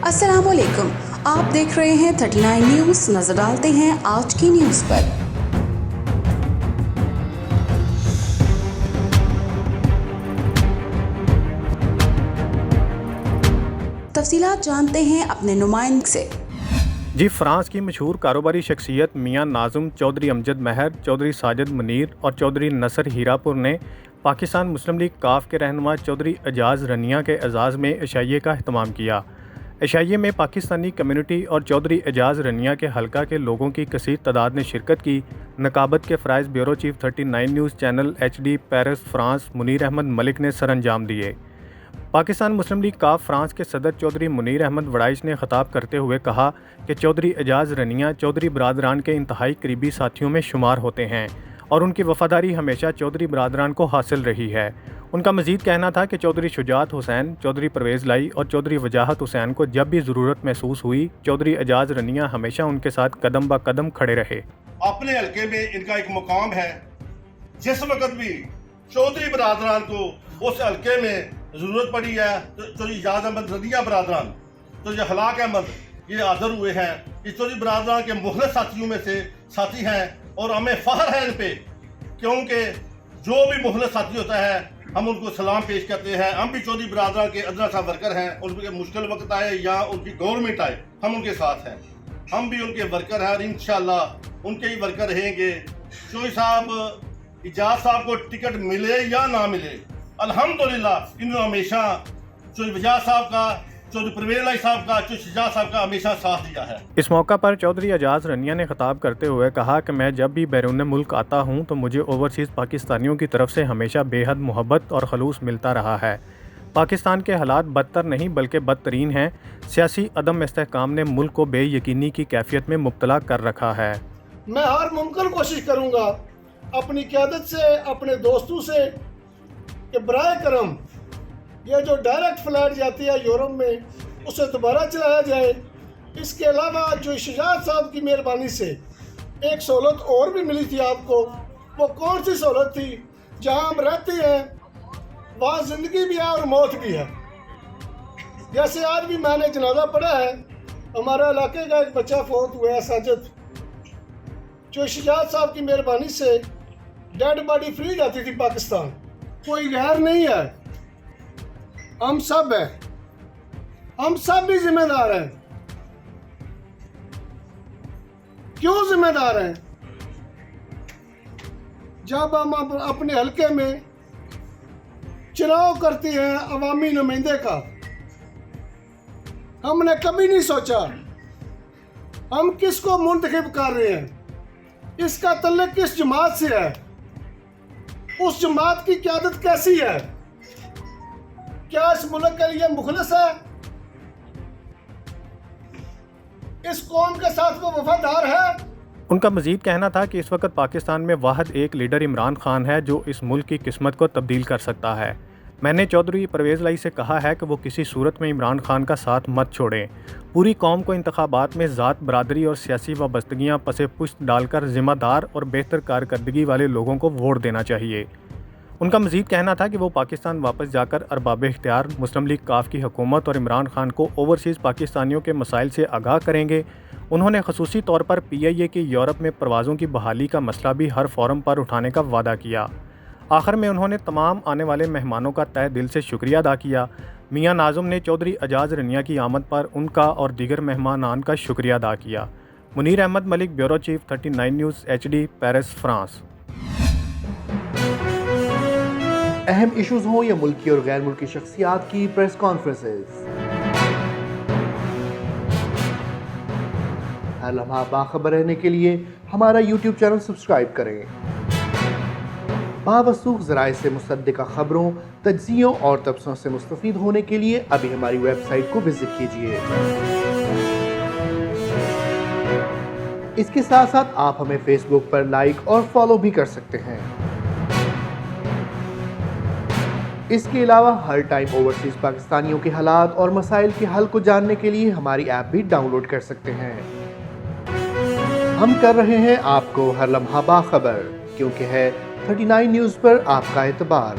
अस्सलाम वालेकुम, आप देख रहे हैं 39 न्यूज़। नजर डालते हैं आज की न्यूज़ पर। तफसीलात जानते हैं अपने नुमाइंदे से। जी, फ्रांस की मशहूर कारोबारी शख्सियत मियां नाज़ुम, चौधरी अमजद महर, चौधरी साजिद मुनीर और चौधरी नसर हीरापुर ने पाकिस्तान मुस्लिम लीग काफ के रहनुमा चौधरी एजाज़ रनिया के एजाज़ में इशाइये का अहतमाम किया। इशाइये में पाकिस्तानी कम्युनिटी और चौधरी एजाज़ रनिया के हल्का के लोगों की कसीर तादाद ने शिरकत की। नकाबत के फ़राइज़ bureau chief 39 news channel HD Paris France Munir Ahmad Malik ने सर अंजाम दिए। पाकिस्तान मुस्लिम लीग काफ फ्रांस के सदर चौधरी मुनीर अहमद वड़ाइश ने खिताब करते हुए कहा कि चौधरी एजाज़ रनिया चौधरी बरादरान के इंतहाई करीबी साथियों में शुमार होते हैं और उनकी वफ़ादारी हमेशा चौधरी बरादरान को हासिल रही है। उनका मज़ीद कहना था कि चौधरी शुजात हुसैन, चौधरी परवेज़ लाई और चौधरी वजाहत हुसैन को जब भी ज़रूरत महसूस हुई, चौधरी एजाज़ रनिया हमेशा उनके साथ कदम ब कदम खड़े रहे। अपने हल्के में इनका एक मुकाम है। जिस वक्त भी चौधरी बरादरान को उस हल्के में ज़रूरत पड़ी है तो चौधरी एजाज़ अहमद रनिया बरादरान, तो ये हलाक अहमद ये हाज़िर हुए हैं। ये चौधरी बरादरान के मुखलिस साथियों में से साथी हैं और हमें फ़ख्र है इन पे, क्योंकि जो भी मुखलिस साथी होता है हम उनको सलाम पेश करते हैं। हम भी चौधरी बरादरान के अदना सा वर्कर हैं। उनके मुश्किल वक्त आए या उनकी गवर्नमेंट आए, हम उनके साथ हैं। हम भी उनके वर्कर हैं और इंशाल्लाह उनके ही वर्कर रहेंगे। चौधरी साहब एजाज साहब को टिकट मिले या ना मिले, अल्हम्दुलिल्लाह इन्होंने हमेशा चौधरी एजाज साहब का, चौधरी परवेज़ लाई साहब का, चौधरी शुजात साहब का हमेशा साथ दिया है। इस मौका पर चौधरी एजाज़ रनिया ने खिताब करते हुए कहा कि मैं जब भी बैरून मुल्क आता हूँ तो मुझे ओवरसीज़ पाकिस्तानियों की तरफ से हमेशा बेहद मोहब्बत और खलूस मिलता रहा है। पाकिस्तान के हालात बदतर नहीं बल्कि बदतरीन हैं। सियासी अदम इस्तेहकाम ने मुल्क को बेयकीनी की कैफियत में मुब्तला कर रखा है। मैं हर मुमकिन कोशिश करूँगा अपनी क़यादत से, अपने दोस्तों से कि बराए करम ये जो डायरेक्ट फ़्लाइट जाती है यूरोप में उसे दोबारा चलाया जाए। इसके अलावा जो शुजात साहब की मेहरबानी से एक सहूलत और भी मिली थी आपको, वो कौन सी सहूलत थी? जहां हम रहते हैं वहाँ ज़िंदगी भी है और मौत भी है। जैसे आज भी मैंने जनाजा पढ़ा है, हमारे इलाके का एक बच्चा फौत हुआ है, साजिद। जो शुजात साहब की मेहरबानी से डेड बॉडी फ्री जाती थी पाकिस्तान। कोई गैर नहीं है, हम सब हैं, हम सब भी जिम्मेदार हैं। क्यों जिम्मेदार हैं? जब हम अपने हल्के में चुनाव करते हैं अवामी नुमाइंदे का, हमने कभी नहीं सोचा हम किसको मुंतखब कर रहे हैं, इसका तल्लुक किस जमात से है, उस जमात की क़यादत कैसी है, क्या इस मुल्क के लिए मुखलिस है, इस कौम के साथ वो वफादार है। उनका मज़ीद कहना था कि इस वक्त पाकिस्तान में वाहिद एक लीडर इमरान खान है जो इस मुल्क की किस्मत को तब्दील कर सकता है। मैंने चौधरी परवेज़ लाई से कहा है कि वो किसी सूरत में इमरान खान का साथ मत छोड़ें। पूरी कौम को इंतखाबात में ज़ात, बरादरी और सियासी वाबस्तगियाँ पसे पुश्त डालकर ज़िम्मेदार और बेहतर कारकर्दगी वाले लोगों को वोट देना चाहिए। उनका मज़ीद कहना था कि वो पाकिस्तान वापस जाकर अरबाब इख्तियार मुस्लिम लीग काफ की हुकूमत और इमरान खान को ओवरसीज़ पाकिस्तानियों के मसाइल से आगाह करेंगे। उन्होंने खसूसी तौर पर PIA की यूरोप में परवाज़ों की बहाली का मसला भी हर फोरम पर उठाने का वादा किया। आखिर में उन्होंने तमाम आने वाले मेहमानों का तहे दिल से शुक्रिया अदा किया। मियां नाज़ुम ने चौधरी एजाज़ रनिया की आमद पर उनका और दीगर मेहमानान का शुक्रिया अदा किया। Munir Ahmad Malik, bureau chief 39 news HD Paris France. अहम इश्यूज़ हों या मुल्की और गैर मुल्की शख्सियात की प्रेस कॉन्फ्रेंसेस, हर लम्हा बाखबर रहने के लिए हमारा YouTube चैनल सब्सक्राइब करें। बावसूख ज़राए से मुसद्दिक़ा खबरों, तज्ज़ियों और तबसरों से मुस्तफ़ीद होने के लिए अभी हमारी वेबसाइट को विज़िट कीजिए। इसके साथ साथ आप हमें फेसबुक पर लाइक और फॉलो भी कर सकते हैं। इसके अलावा हर टाइम ओवरसीज़ पाकिस्तानियों के हालात और मसाइल के हल को जानने के लिए हमारी ऐप भी डाउनलोड कर सकते हैं। हम कर रहे हैं आपको हर लम्हा बाखबर, क्योंकि है 39 न्यूज़ पर आपका एतबार।